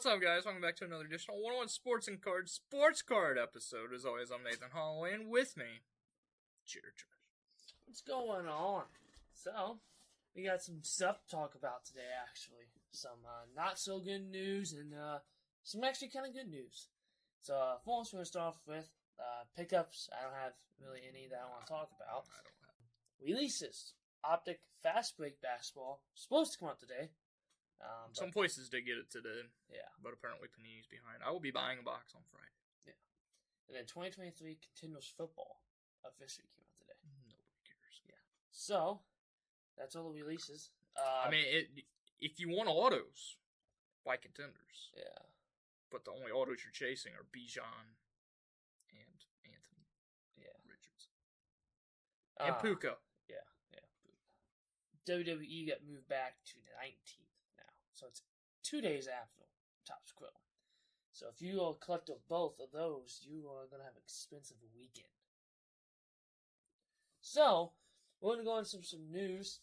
What's up, guys? Welcome back to another edition of 101 Sports and Cards Sports Card episode. As always, I'm Nathan Holloway, and with me, Cheater Trash. What's going on? So, we got some stuff to talk about today, actually. Some not so good news and some actually kind of good news. So, first, we're going to start off with pickups. I don't have really any that I want to talk about. I don't have. Releases. Optic Fast Break Basketball. Supposed to come out today. Some places did get it today. Yeah. But apparently Panini's behind. I will be buying a box on Friday. Yeah. And then 2023 Contenders Football officially came out today. Nobody cares. Yeah. So, that's all the releases. If you want autos, buy Contenders. Yeah. But the only autos you're chasing are Bijan and Anthony. Yeah. Richards. And Puka. Yeah. WWE got moved back to the 19th now. So it's 2 days after Topps Quill. So if you are a collector of both of those, you are going to have an expensive weekend. So, we're going to go into some news.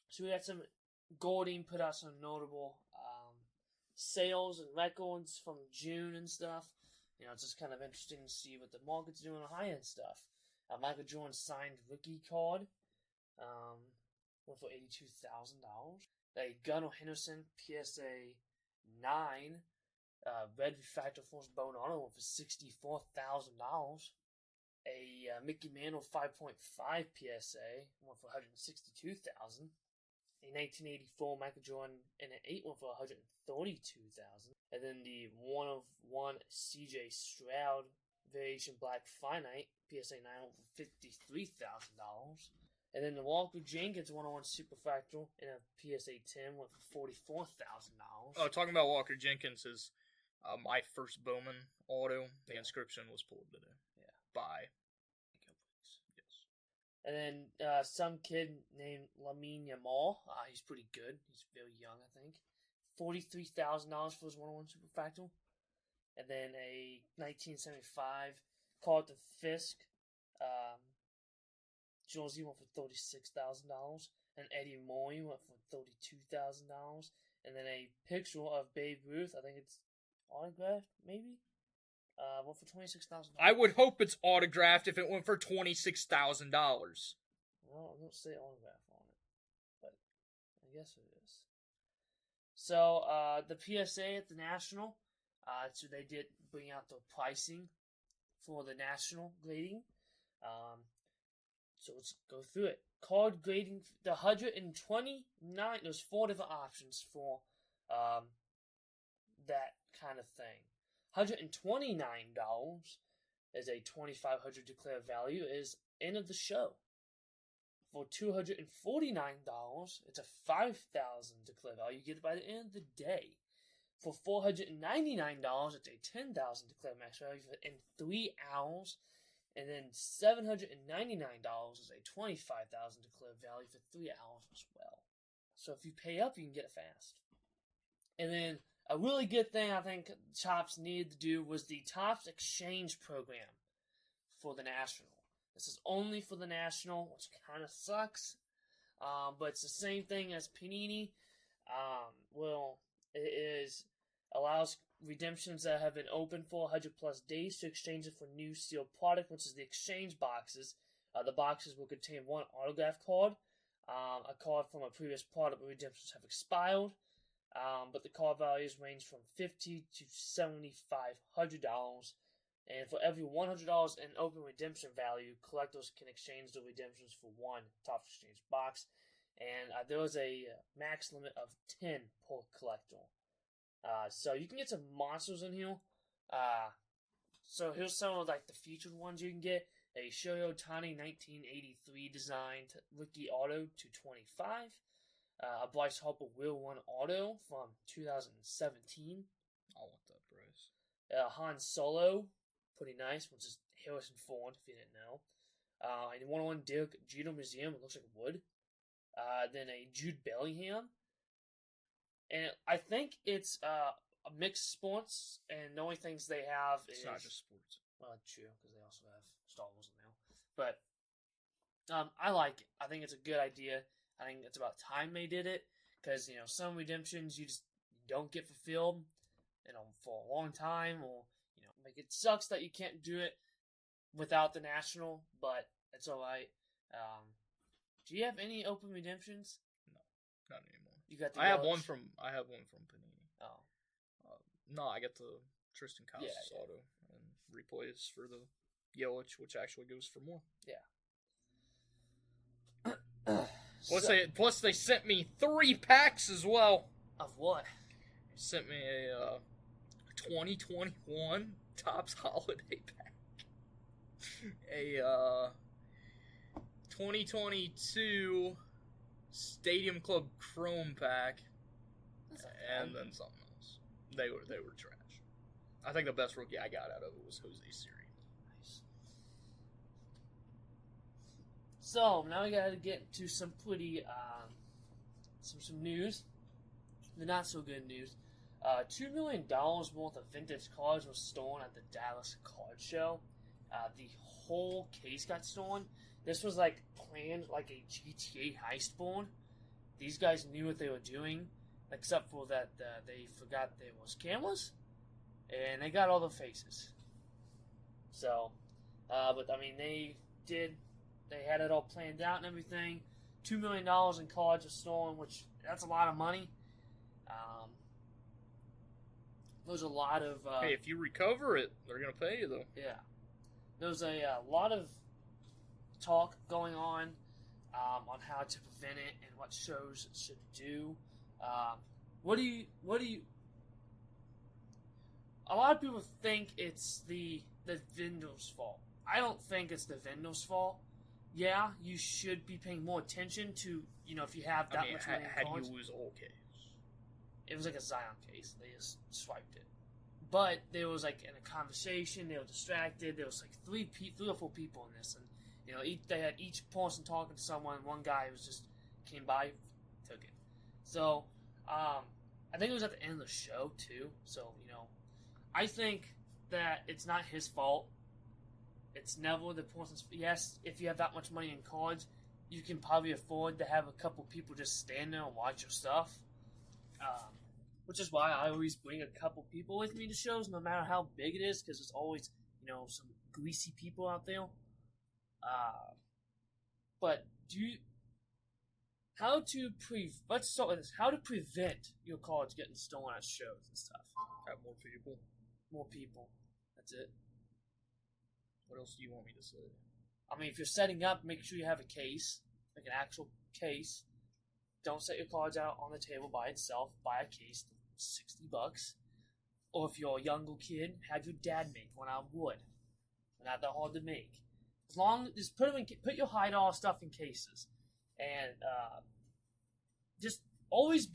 So we got some Golding put out some notable sales and records from June and stuff. You know, it's just kind of interesting to see what the market's doing on high-end stuff. Michael Jordan signed rookie card. Went for $82,000. A Gunnar Henderson PSA 9 red refractor force bone auto went for $64,000. A Mickey Mantle 5.5 PSA went for $162,000. A 1984 Michael Jordan in an 8 went for $132,000. And then the 1/1 CJ Stroud variation black finite PSA 9 went for $53,000. And then the Walker Jenkins 1/1 Superfractal in a PSA 10 went for $44,000. Oh, talking about Walker Jenkins is my first Bowman auto. The inscription was pulled today. Yeah. By Yes. And then some kid named Lamine Yamal. He's pretty good. He's very young, I think. $43,000 for his 1/1 Superfractal. And then a 1975 Carlton Fisk. Josie went for $36,000, and Eddie Moy went for $32,000, and then a picture of Babe Ruth, I think it's autographed, maybe, went for $26,000. I would hope it's autographed if it went for $26,000. Well, I don't say autograph on it, but I guess it is. So, the PSA at the National, so they did bring out the pricing for the National grading. So let's go through it. Card grading, the 129, there's 4 different options for that kind of thing. $129 is a $2,500 declared value, is end of the show. For $249, it's a $5,000 declared value. You get it by the end of the day. For $499, it's a $10,000 declared max value in 3 hours. And then $799 is a $25,000 declared value for 3 hours as well. So if you pay up, you can get it fast. And then a really good thing I think Topps needed to do was the Topps Exchange program for the National. This is only for the National, which kind of sucks. But it's the same thing as Panini. Allows redemptions that have been open for 100 plus days to exchange it for new sealed product, which is the exchange boxes. The boxes will contain 1 autograph card, a card from a previous product where redemptions have expired, but the card values range from $50 to $7,500. And for every $100 in open redemption value, collectors can exchange the redemptions for 1 Topps Exchange box. And there was a max limit of 10 per collector. So you can get some monsters in here. So here's some of like the featured ones you can get. A Shohei Ohtani 1983 designed rookie auto /225. A Bryce Harper Will 1 auto from 2017. I want that price. Han Solo, pretty nice, which is Harrison Ford, if you didn't know. And 1/1 Derek Jeter Museum, it looks like wood. Then a Jude Bellingham. And I think it's a mixed sports, and the only things they have is... It's not just sports. Well, true, because they also have Star Wars now. But I like it. I think it's a good idea. I think it's about time they did it, because, some redemptions you just don't get fulfilled. for a long time, or like it sucks that you can't do it without the national, but it's all right. Do you have any open redemptions? No, not anymore. You got the. I have one from Panini. Oh. No, I got the Tristan Casas auto and replays for the Yelich, which actually goes for more. Yeah. Plus they sent me 3 packs as well. Of what? They sent me a 2021 Topps Holiday pack, a 2022 Stadium Club Chrome pack, and then something else. They were trash. I think the best rookie I got out of it was Jose Siri. Nice. So now we gotta get to some pretty some news. The not so good news. $2 million worth of vintage cards was stolen at the Dallas Card Show. The whole case got stolen. This was like planned like a GTA heist board. These guys knew what they were doing, except for that they forgot there was cameras, and they got all the faces. So, but I mean, they had it all planned out and everything. $2 million in cards were stolen, which that's a lot of money. There's a lot of. Hey, if you recover it, they're gonna pay you though. Yeah, there's a lot of talk going on how to prevent it and what shows should do. What do you? A lot of people think it's the vendor's fault. I don't think it's the vendor's fault. Yeah, you should be paying more attention to if you have that much money in how cards. do you lose a whole case? It was like a Zion case. They just swiped it. But there was like in a conversation, they were distracted. There was like three or four people in this, and they had each person talking to someone. One guy was just came by, took it. So I think it was at the end of the show too. So I think that it's not his fault. It's never the person's. Yes, if you have that much money in cards, you can probably afford to have a couple people just stand there and watch your stuff. Which is why I always bring a couple people with me to shows, no matter how big it is, because there's always, some greasy people out there. But let's start with this. How to prevent your cards getting stolen at shows and stuff? Have more people. More people. That's it. What else do you want me to say? I mean, if you're setting up, make sure you have a case, like an actual case. Don't set your cards out on the table by itself. Buy a case, $60. Or if you're a younger kid, have your dad make one out of wood. They're not that hard to make. As long as put your hide-all stuff in cases, and just always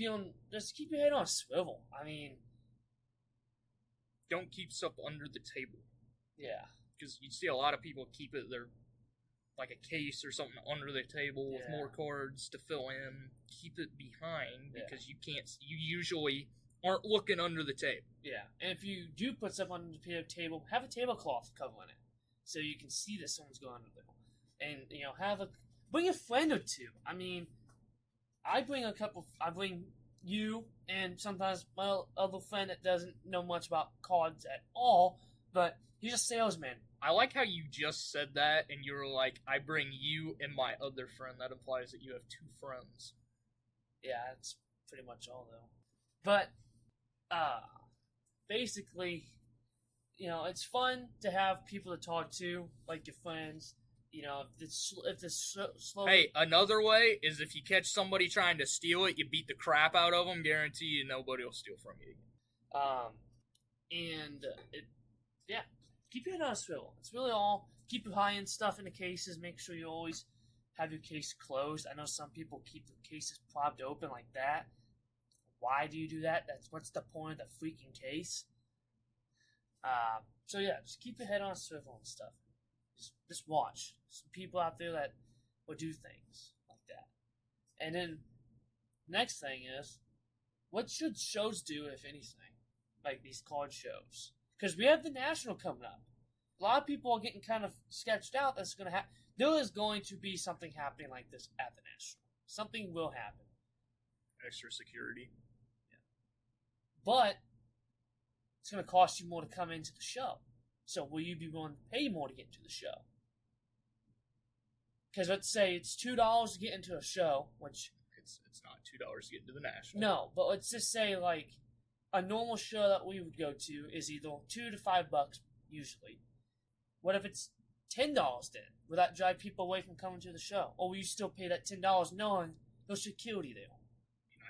just keep your head on a swivel. I mean, don't keep stuff under the table. Yeah, because you see a lot of people keep it there. Like a case or something under the table with more cards to fill in. Keep it behind because you usually aren't looking under the table. Yeah, and if you do put stuff under the table, have a tablecloth covering it so you can see that someone's going under there. And bring a friend or two. I mean, I bring you and sometimes my other friend that doesn't know much about cards at all, but he's a salesman. I like how you just said that, and you were like, I bring you and my other friend. That implies that you have 2 friends. Yeah, that's pretty much all, though. But, basically, it's fun to have people to talk to, like your friends. If it's slow. Hey, another way is if you catch somebody trying to steal it, you beat the crap out of them, guarantee you nobody will steal from you again. Keep your head on a swivel. It's really all. Keep your high-end stuff in the cases. Make sure you always have your case closed. I know some people keep the cases propped open like that. Why do you do that? What's the point of the freaking case? Just keep your head on a swivel and stuff. Just watch. Some people out there that will do things like that. And then, next thing is, what should shows do, if anything? Like these card shows. Because we have the National coming up. A lot of people are getting kind of sketched out that's going to happen. There is going to be something happening like this at the National. Something will happen. Extra security. Yeah. But it's going to cost you more to come into the show. So will you be willing to pay more to get into the show? Because let's say it's $2 to get into a show, which it's not $2 to get into the National. no, but let's just say like a normal show that we would go to is either $2 to $5 usually. What if it's $10 then? Will that drive people away from coming to the show, or will you still pay that $10 knowing there's security there?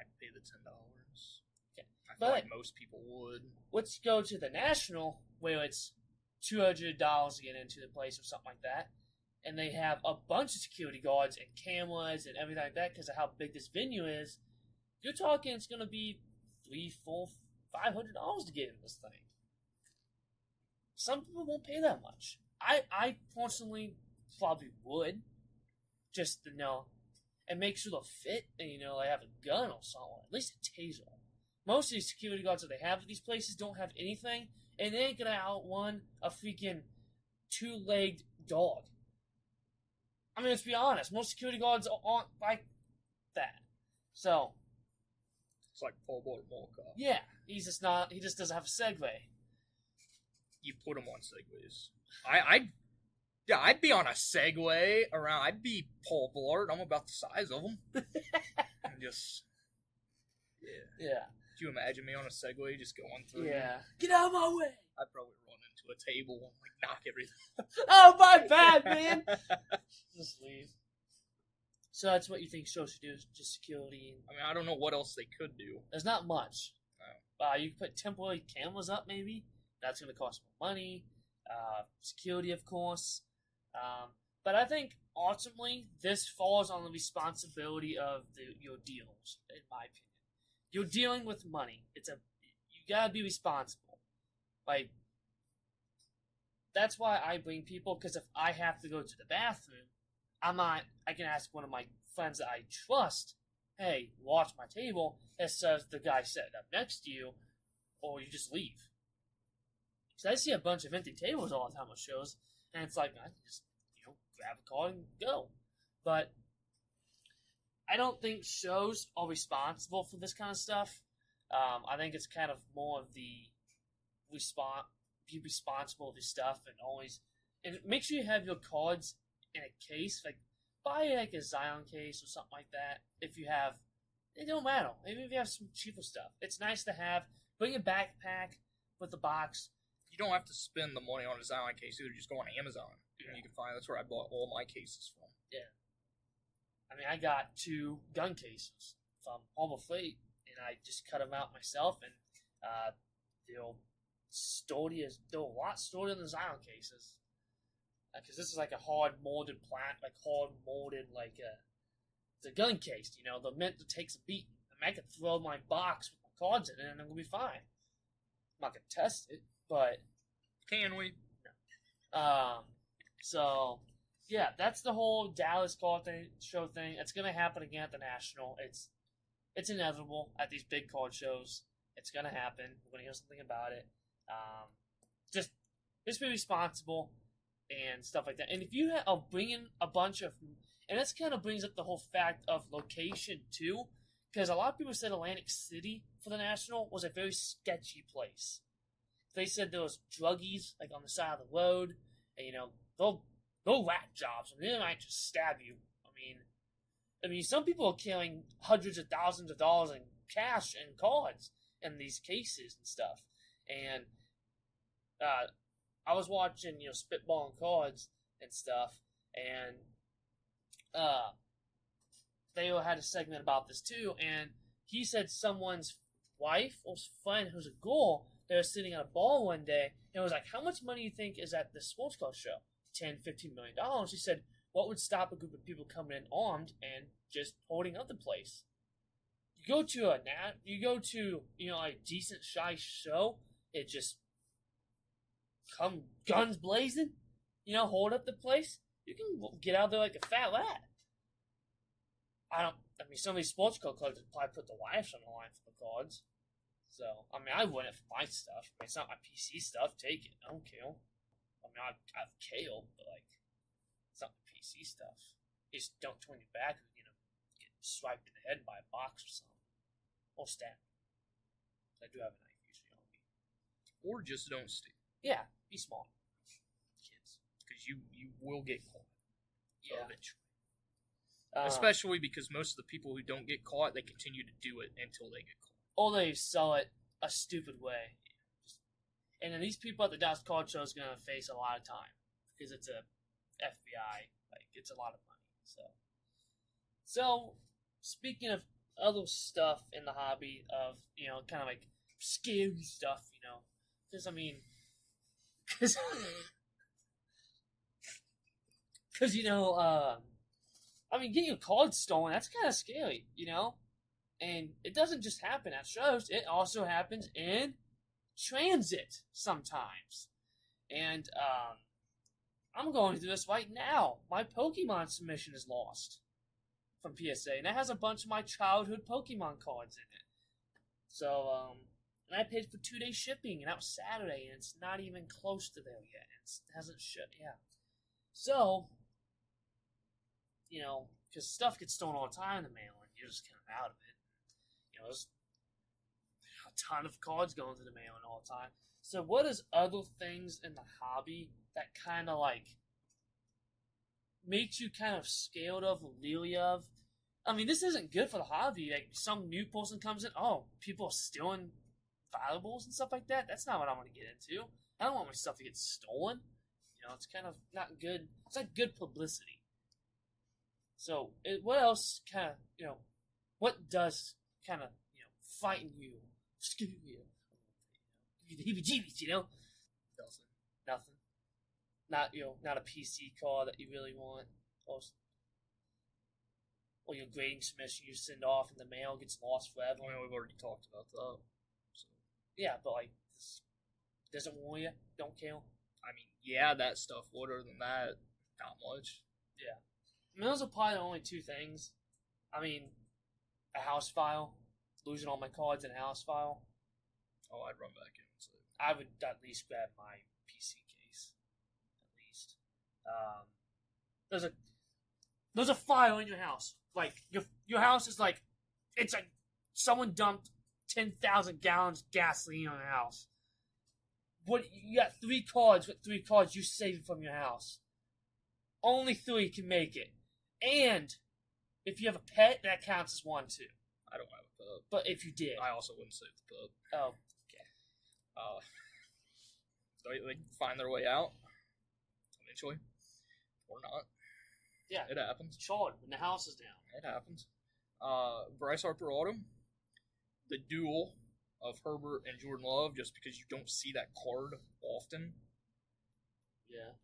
I'd pay the $10. Okay. I feel like most people would. Let's go to the National, where it's $200 to get into the place or something like that, and they have a bunch of security guards and cameras and everything like that because of how big this venue is. You're talking it's going to be $300, $400, $500 to get in this thing. Some people won't pay that much. I personally probably would, just to know, and make sure they'll fit, and they have a gun or something, at least a taser. Most of these security guards that they have at these places don't have anything, and they ain't gonna outrun a freaking two-legged dog. I mean, let's be honest, most security guards aren't like that. So it's like Paul Blart Mall Cop. Yeah, he just doesn't have a Segway. You put him on Segways. I'd be on a Segway around. I'd be Paul Blart. I'm about the size of him. And just, yeah. Could you imagine me on a Segway just going through? Yeah. Get out of my way. I'd probably run into a table and knock everything. Oh, my bad, man. Just leave. So that's what you think shows should do, is just security. I mean, I don't know what else they could do. There's not much. No. You could put temporary cameras up, maybe. That's going to cost more money. Security, of course. But I think, ultimately, this falls on the responsibility of your dealers, in my opinion. You're dealing with money. You got to be responsible. Like, that's why I bring people, because if I have to go to the bathroom, I can ask one of my friends that I trust, hey, watch my table, it says the guy sitting up next to you, or you just leave. Because I see a bunch of empty tables all the time on shows, and it's like, I can just, grab a card and go. But I don't think shows are responsible for this kind of stuff. I think it's kind of more of the be responsible with your stuff, and make sure you have your cards in a case. Like, buy like a Zion case or something like that. If you have, it don't matter. Maybe if you have some cheaper stuff, it's nice to have. Bring a backpack with the box. You don't have to spend the money on a Zion case. You just go on Amazon. And you can find that's where I bought all my cases from. Yeah. I mean, I got 2 gun cases from Home Freight, and I just cut them out myself, and they're a lot sturdier than the Zion cases. Because this is like a hard molded it's a gun case, they're meant to take some beating. I mean, I could throw my box with my cards in it, and I'm going to be fine. I'm not going to test it, but... Can we? No. So, yeah, that's the whole Dallas card show thing. It's going to happen again at the National. It's inevitable at these big card shows. It's going to happen. We're going to hear something about it. Just be responsible and stuff like that. And if you are bringing a bunch of... And this kind of brings up the whole fact of location, too. Because a lot of people said Atlantic City for the National was a very sketchy place. They said there was druggies, like, on the side of the road. And, they'll whack jobs. I mean, they might just stab you. I mean, some people are carrying hundreds of thousands of dollars in cash and cards in these cases and stuff. And I was watching, Spitball and Cards and stuff, and they had a segment about this too, and he said someone's wife or friend who's a girl, they were sitting at a bar one day, and was like, how much money do you think is at the sports car show? $10-15 million. He said, what would stop a group of people coming in armed and just holding up the place? You go to a decent shy show, it just come guns blazing, hold up the place. You can get out there like a fat lad. Some of these sports car clubs would probably put the wives on the line for the cards. So, I win it for my stuff. It's not my PC stuff. Take it. I don't care. I have Kale, but, it's not my PC stuff. You just don't turn your back and, get swiped in the head by a box or something. Or stabbed. I do have a knife usually on me. or just don't steal. Yeah, be smart, kids. Because you will get caught. Yeah. Eventually. Especially because most of the people who don't get caught, they continue to do it until they get caught. Or they sell it a stupid way. And then these people at the Dallas Card Show is going to face a lot of time because it's a FBI. Like, it's a lot of money. So speaking of other stuff in the hobby of, kind of like scary stuff, because, because, getting your cards stolen, that's kind of scary, And it doesn't just happen at shows. It also happens in transit sometimes. And I'm going through this right now. My Pokemon submission is lost from PSA. And it has a bunch of my childhood Pokemon cards in it. So, and I paid for 2-day shipping. And that was Saturday. And it's not even close to there yet. It hasn't shipped. Yeah. So, because stuff gets stolen all the time in the mail. And you're just kind of out of it. There's a ton of cards going to the mail all the time. So what is other things in the hobby that kind of makes you kind of scared of or leery of? This isn't good for the hobby. Like, some new person comes in, people are stealing valuables and stuff like that. That's not what I want to get into. I don't want my stuff to get stolen. It's kind of not good. It's not good publicity. So what else kind of, what does kind of, frighten you, scare you, the heebie-jeebies, Nothing. Not, not a PC card that you really want, or your grading submission you send off in the mail gets lost forever. We've already talked about that. So. Yeah, but this doesn't warn you, don't kill. Yeah, that stuff. Other than that, not much. Yeah. Those are probably the only two things. A house file. Losing all my cards in a house file. Oh, I'd run back in. So. I would at least grab my PC case. At least. There's a file in your house. Like, your house is like, it's like someone dumped 10,000 gallons of gasoline on your house. You got 3 cards with 3 cards you saved from your house. Only 3 can make it. And if you have a pet, that counts as 1 too. I don't have a pup. But if you did. I also wouldn't save the pup. Oh, okay. They find their way out. Eventually. Or not. Yeah. It happens. Charred when the house is down. It happens. Bryce Harper Autumn. The duel of Herbert and Jordan Love, just because you don't see that card often. Yeah.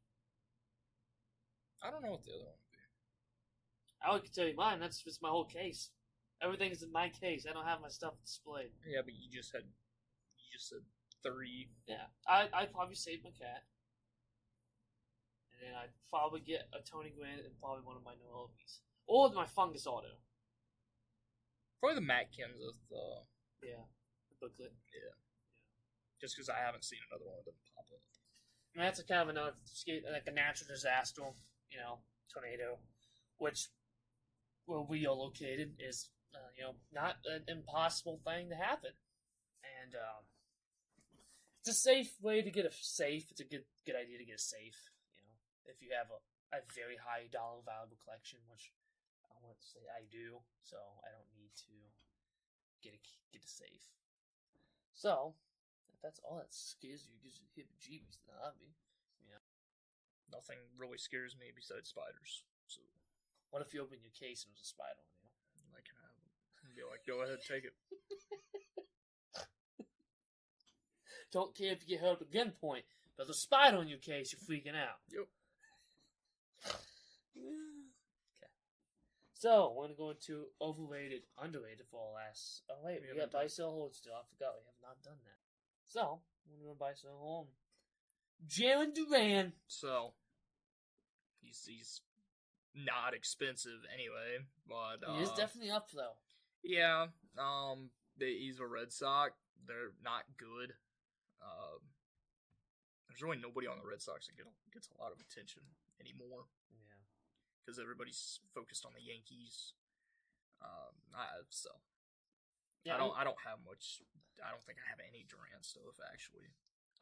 I don't know what the other one would be. I would tell you mine. That's just my whole case. Everything is in my case. I don't have my stuff displayed. Yeah, but you just said 3. Yeah, I'd probably save my cat. And then I'd probably get a Tony Gwynn and probably one of my Noelvis. Or my Fungus Auto. Probably the Matkins of the... Yeah, the booklet. Yeah. Just because I haven't seen another one of them pop up. That's a kind of another, like a natural disaster, tornado, which, where we are located, is, not an impossible thing to happen. And, it's a safe way to get a safe. It's a good idea to get a safe, if you have a very high dollar valuable collection, which I want to say I do, so I don't need to get a safe. So, if that's all that scares you, gives you heebie-jeebies, then that'd be, Nothing really scares me besides spiders. So, what if you open your case and there's a spider on you? I can have them. Be like, go ahead, take it. Don't care if you get held at gunpoint, but there's a spider on your case, you're freaking out. Yep. Okay. So, we're going to go into overrated, underrated for our last... Oh, wait, we got buy, sell, hold still. I forgot we have not done that. So, we're going to buy, sell, hold. Jalen Duran. So, he's not expensive anyway, but... He is definitely up, though. Yeah, he's a Red Sox. They're not good. There's really nobody on the Red Sox that gets a lot of attention anymore. Yeah. Because everybody's focused on the Yankees. Yeah, I don't have much. I don't think I have any Durant stuff, actually.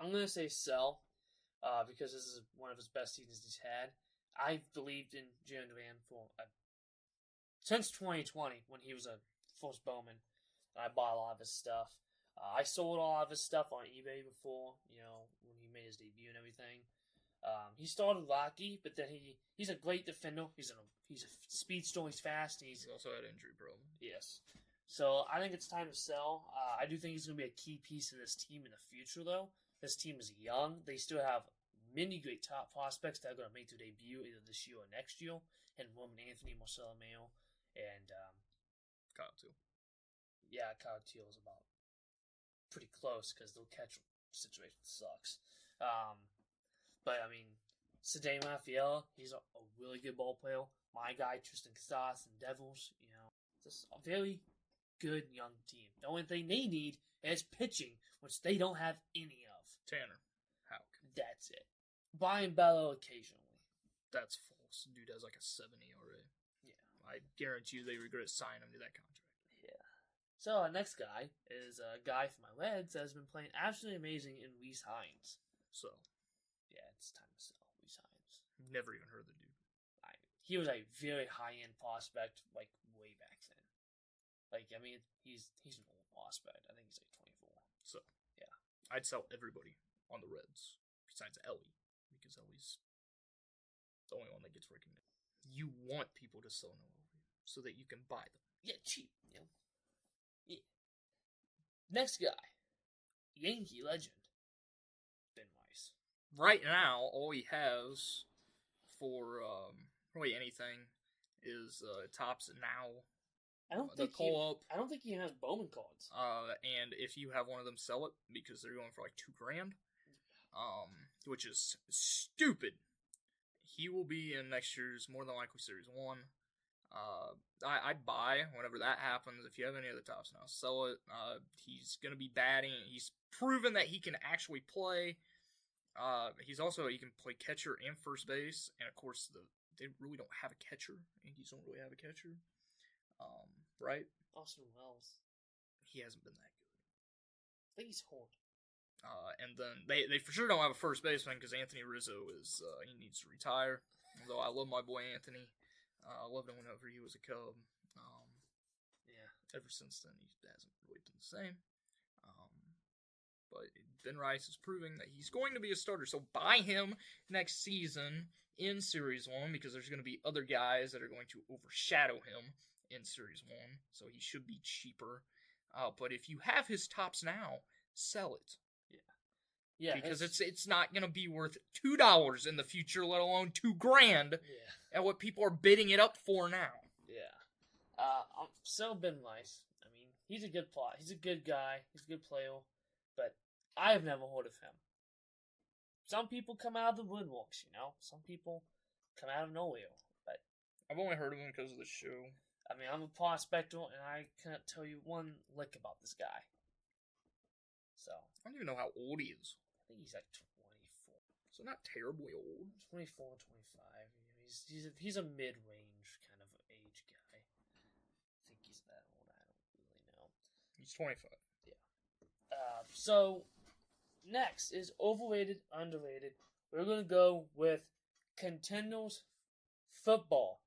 I'm going to say sell because this is one of his best seasons he's had. I've believed in Jaren Duran since 2020 when he was a first Bowman. I bought a lot of his stuff. I sold a lot of his stuff on eBay before, when he made his debut and everything. He started rocky, but then he's a great defender. He's a speedster. He's fast. He's also had injury problems. Yes. So I think it's time to sell. I do think he's going to be a key piece of this team in the future, though. This team is young. They still have many great top prospects that are going to make their debut either this year or next year. And Roman Anthony, Marcelo Mayo, and Kyle Teal. Yeah, Kyle Teal is about pretty close because the catch situation sucks. But I mean, Sadane Raphael, he's a really good ball player. My guy Tristan Casas and Devils, just a very good young team. The only thing they need is pitching, which they don't have any of. Tanner Houck. That's it. Brian Bello occasionally. That's false. Dude has like a 7 ERA. Yeah. I guarantee you they regret signing him to that contract. Yeah. So our next guy is a guy from my Reds that has been playing absolutely amazing in Reese Hines. So. Yeah, it's time to sell Reese Hines. Never even heard of the dude. He was a very high-end prospect, like, way back then. Like, I mean, he's an old prospect. I think he's like 24. So, yeah. I'd sell everybody on the Reds, besides Ellie, because Ellie's the only one that gets recognition. You want people to sell Noel so that you can buy them. Yeah, cheap. Yeah. Next guy, Yankee legend, Ben Rice. Right now, all he has for really anything is Topps Now. I don't think he has Bowman cards. And if you have one of them, sell it because they're going for like $2,000. Which is stupid. He will be in next year's more than likely Series 1. I'd buy whenever that happens. If you have any of the Topps Now, sell it. He's going to be batting. He's proven that he can actually play. He can play catcher and first base. And of course, they really don't have a catcher. Yankees don't really have a catcher. Right? Austin Wells. He hasn't been that good. I think he's horrible. And then they for sure don't have a first baseman because Anthony Rizzo he needs to retire. Although I love my boy Anthony. I loved him whenever he was a Cub. Yeah. Ever since then, he hasn't really been the same. But Ben Rice is proving that he's going to be a starter. So buy him next season in Series 1 because there's going to be other guys that are going to overshadow him in Series 1. So he should be cheaper. But if you have his Topps Now, sell it. Yeah, because it's not going to be worth $2 in the future, let alone $2,000 at what people are bidding it up for now. Yeah. So Ben Rice. I mean, he's a good plot. He's a good guy. He's a good player. But I have never heard of him. Some people come out of the woodworks, Some people come out of nowhere. But I've only heard of him because of the show. I mean, I'm a prospector, and I can't tell you one lick about this guy. So I don't even know how old he is. I think he's like 24. So not terribly old. 24, 25. He's a mid-range kind of age guy. I think he's that old. I don't really know. He's 25. Yeah. So, next is overrated, underrated. We're going to go with Contenders Football.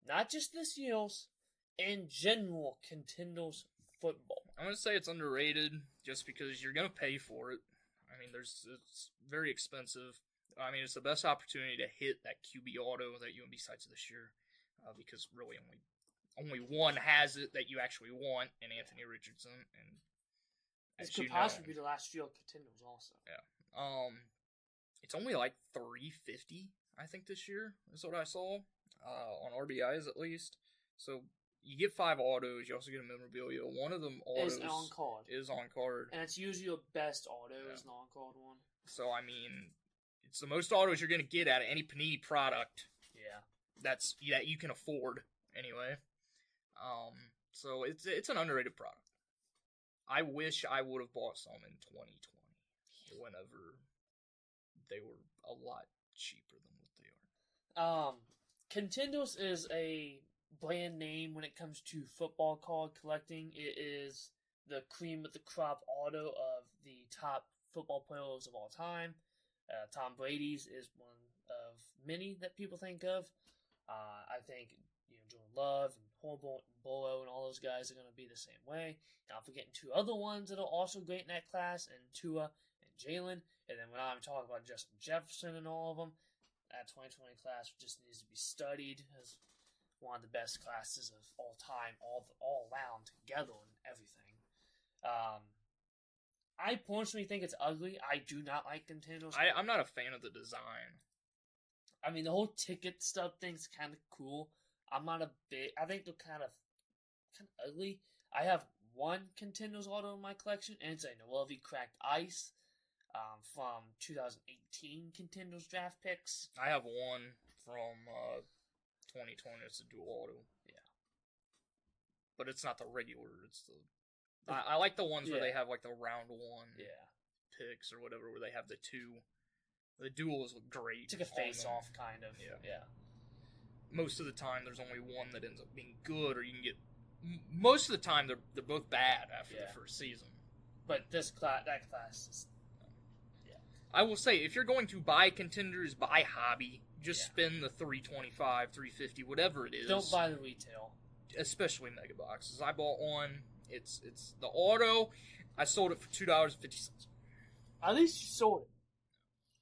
Not just this year's, in general, Contenders Football. I'm going to say it's underrated just because you're going to pay for it. I mean, it's very expensive. I mean, it's the best opportunity to hit that QB auto that UMB cites this year because really only one has it that you actually want, and Anthony Richardson. And this could possibly be the last year of Contenders also. Yeah. It's only like $350, I think, this year is what I saw on RBIs at least. So you get 5 autos. You also get a memorabilia. One of them autos is on card. And it's usually your best auto is an on-card one. So, I mean, it's the most autos you're going to get out of any Panini product. Yeah. That you can afford, anyway. So, it's an underrated product. I wish I would have bought some in 2020 whenever they were a lot cheaper than what they are. Contenders is a brand name when it comes to football card collecting. It is the cream of the crop auto of the top football players of all time. Tom Brady's is one of many that people think of. I think Jordan Love and Horrible and Bolo and all those guys are going to be the same way. Not forgetting two other ones that are also great in that class, and Tua and Jalen. And then when I'm talking about Justin Jefferson and all of them, that 2020 class just needs to be studied as one of the best classes of all time, all around together and everything. I personally think it's ugly. I do not like Contenders. I'm not a fan of the design. I mean, the whole ticket stub thing's kind of cool. I'm not a big. I think they're kind of ugly. I have one Contenders auto in my collection, and it's a Noelvi Cracked Ice from 2018 Contenders draft picks. I have one from 2020. It's a dual auto. Yeah, but it's not the regular. It's the. I like the ones where they have like the round one. Picks or whatever, where they have the two. The duels look great. It's like a face-off, kind of. Yeah. Most of the time, there's only one that ends up being good, or you can get. Most of the time, they're both bad after the first season. But that class is. Yeah. I will say, if you're going to buy Contenders, buy Hobby. Just spend the $325, $350, whatever it is. Don't buy the retail. Especially mega boxes. I bought one. It's the auto. I sold it for $2.50. At least you sold it.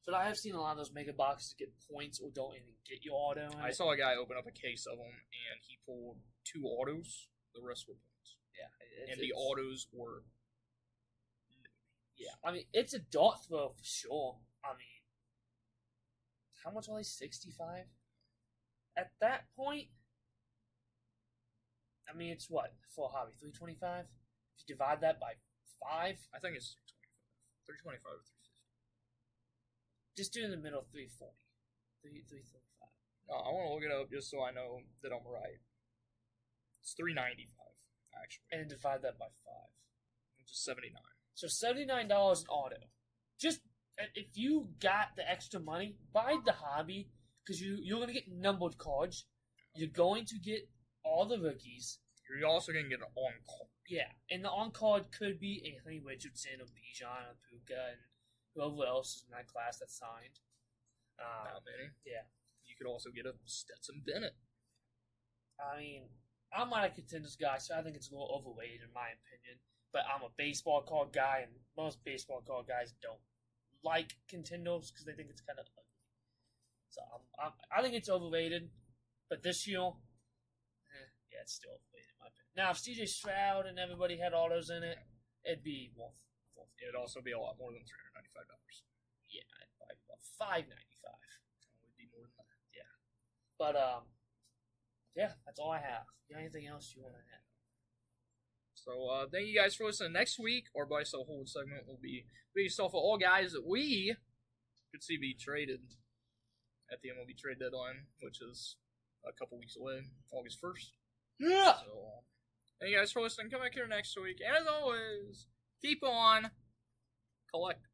But I have seen a lot of those mega boxes get points or don't even get your auto. I saw a guy open up a case of them, and he pulled 2 autos. The rest were points. Yeah. And the autos were... Yeah. I mean, it's a dart throw for sure. I mean, how much are they? 65? At that point, I mean, it's what? For a hobby, 325? If you divide that by 5? I think it's 325 or 350. Just do in the middle, 340. 335. No, I want to look it up just so I know that I'm right. It's 395, actually. And divide that by 5. Which is 79. So $79 in auto. Just, if you got the extra money, buy the hobby, because you're going to get numbered cards. You're going to get all the rookies. You're also going to get an on-card. Yeah, and the on-card could be Anthony Richardson or Bijan or Puka and whoever else is in that class that's signed. Not many. Yeah. You could also get a Stetson Bennett. I mean, I'm not a Contenders guy, so I think it's a little overrated in my opinion. But I'm a baseball card guy, and most baseball card guys don't like Contenders because they think it's kind of ugly. So I think it's overrated. But this year, yeah, it's still overrated in my opinion. Now, if CJ Stroud and everybody had autos in it, it'd be worth. It'd also be a lot more than $395. Yeah, probably about $595. It would be more than that. Yeah. But yeah, that's all I have. You got anything else you want to add? So thank you guys for listening. Next week, our Buy Sell Hold segment will be based off of all guys that we could see be traded at the MLB trade deadline, which is a couple weeks away, August 1st. Yeah. So thank you guys for listening. Come back here next week, and as always, keep on collecting.